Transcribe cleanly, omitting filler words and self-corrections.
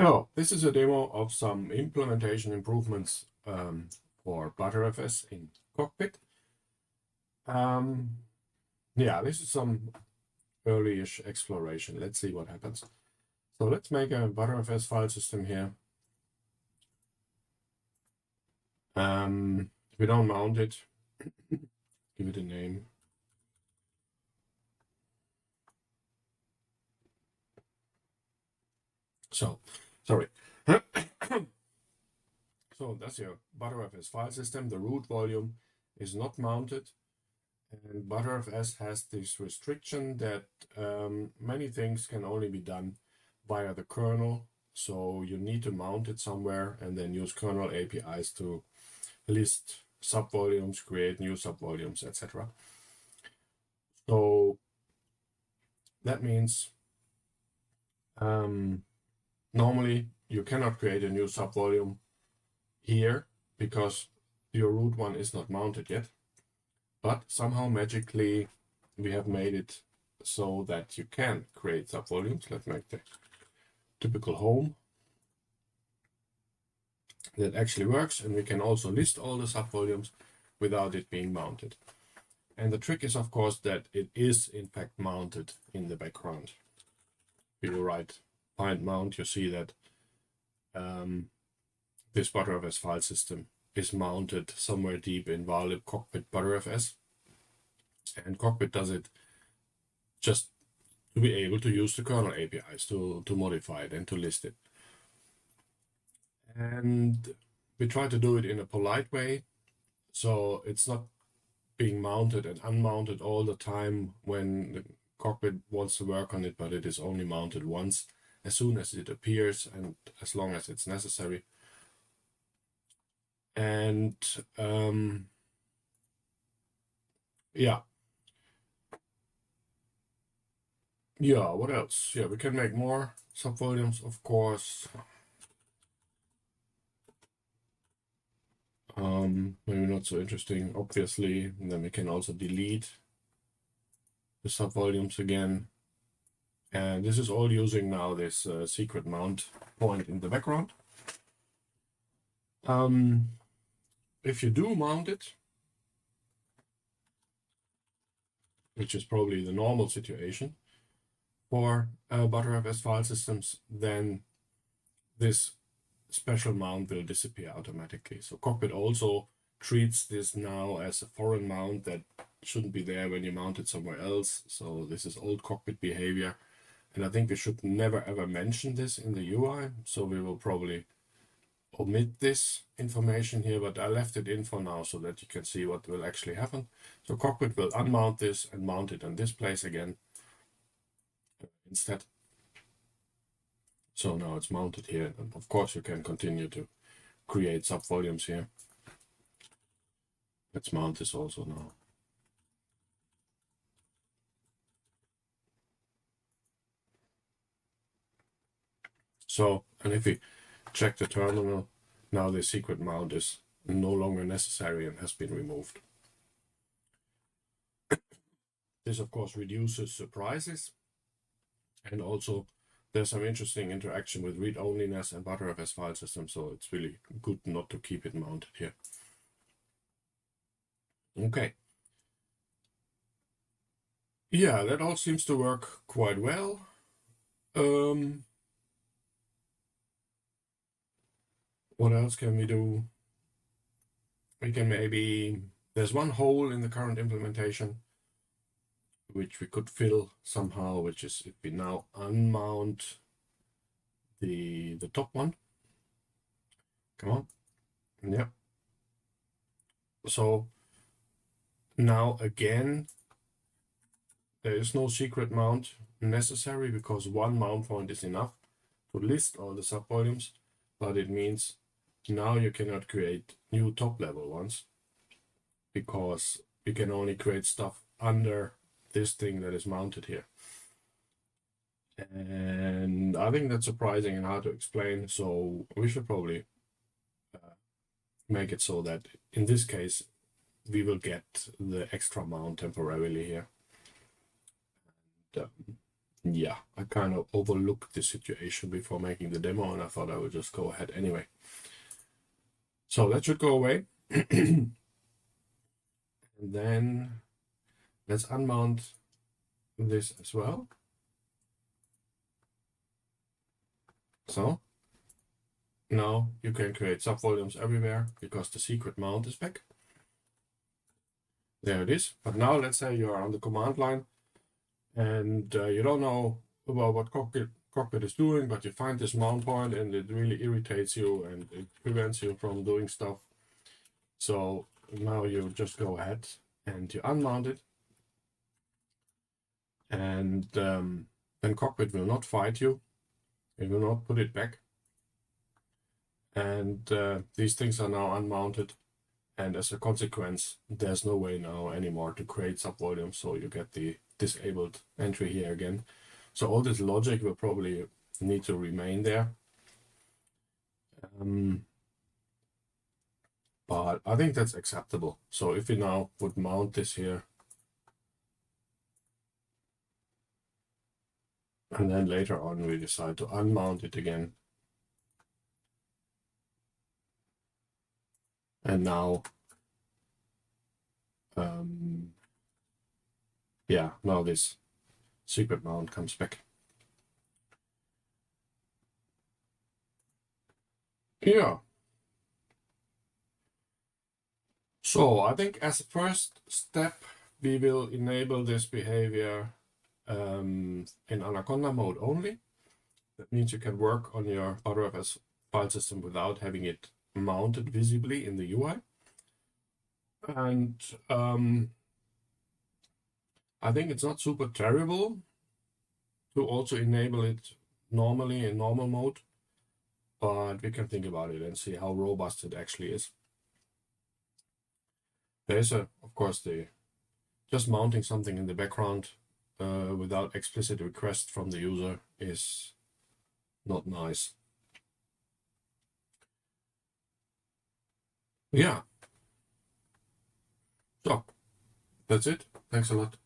Oh, this is a demo of some implementation improvements for btrfs in Cockpit. Yeah, this is some early-ish exploration. Let's see what happens. So let's make a btrfs file system here. We don't mount it. Give it a name. So, sorry. So that's your btrfs file system. The root volume is not mounted. And btrfs has this restriction that many things can only be done via the kernel. So you need to mount it somewhere and then use kernel APIs to list subvolumes, create new subvolumes, etc. So that means normally you cannot create a new subvolume here because your root one is not mounted yet. But somehow magically we have made it so that you can create subvolumes. Let's make the typical home. That actually works, and we can also list all the subvolumes without it being mounted. And the trick is, of course, that it is in fact mounted in the background. If you write find mount, you see that this btrfs file system is mounted somewhere deep in varlib cockpit btrfs. And Cockpit does it just to be able to use the kernel APIs to modify it and to list it. And we try to do it in a polite way, so it's not being mounted and unmounted all the time when the Cockpit wants to work on it, but it is only mounted once as soon as it appears and as long as it's necessary. And yeah, what else? Yeah, we can make more subvolumes, of course. Maybe not so interesting, obviously. And then we can also delete the subvolumes again. And this is all using now this secret mount point in the background. If you do mount it, which is probably the normal situation for btrfs file systems, then this special mount will disappear automatically. So Cockpit also treats this now as a foreign mount that shouldn't be there when you mount it somewhere else. So this is old Cockpit behavior. And I think we should never ever mention this in the UI. So we will probably omit this information here, but I left it in for now so that you can see what will actually happen. So Cockpit will unmount this and mount it in this place again instead. So now it's mounted here. And of course you can continue to create subvolumes here. Let's mount this also now. So, and if we check the terminal, now the secret mount is no longer necessary and has been removed. This, of course, reduces surprises. And also, there's some interesting interaction with read-onliness and btrfs file system, so it's really good not to keep it mounted here. Okay. Yeah, that all seems to work quite well. What else can we do? We can maybe, there's one hole in the current implementation which we could fill somehow, which is if we now unmount the top one. Come on. Yeah. So now again, there is no secret mount necessary because one mount point is enough to list all the subvolumes, but it means now you cannot create new top level ones because you can only create stuff under this thing that is mounted here. And I think that's surprising and hard to explain, so we should probably make it so that in this case we will get the extra mount temporarily here. And, yeah, I kind of overlooked the situation before making the demo, and I thought I would just go ahead anyway. So that should go away. And then let's unmount this as well. So now you can create subvolumes everywhere because the secret mount is back. There it is. But now let's say you are on the command line and you don't know about what Cockpit is doing, but you find this mount point and it really irritates you and it prevents you from doing stuff. So now you just go ahead and you unmount it. And then Cockpit will not fight you. It will not put it back. And these things are now unmounted. And as a consequence, there's no way now anymore to create subvolumes. So you get the disabled entry here again. So all this logic will probably need to remain there. But I think that's acceptable. So if we now would mount this here, and then later on we decide to unmount it again. And now, yeah, now this secret mount comes back. Yeah. So I think as a first step, we will enable this behavior in Anaconda mode only. That means you can work on your btrfs file system without having it mounted visibly in the UI. And I think it's not super terrible to also enable it normally in normal mode, but we can think about it and see how robust it actually is. There's of course, just mounting something in the background without explicit request from the user is not nice. Yeah. So that's it. Thanks a lot.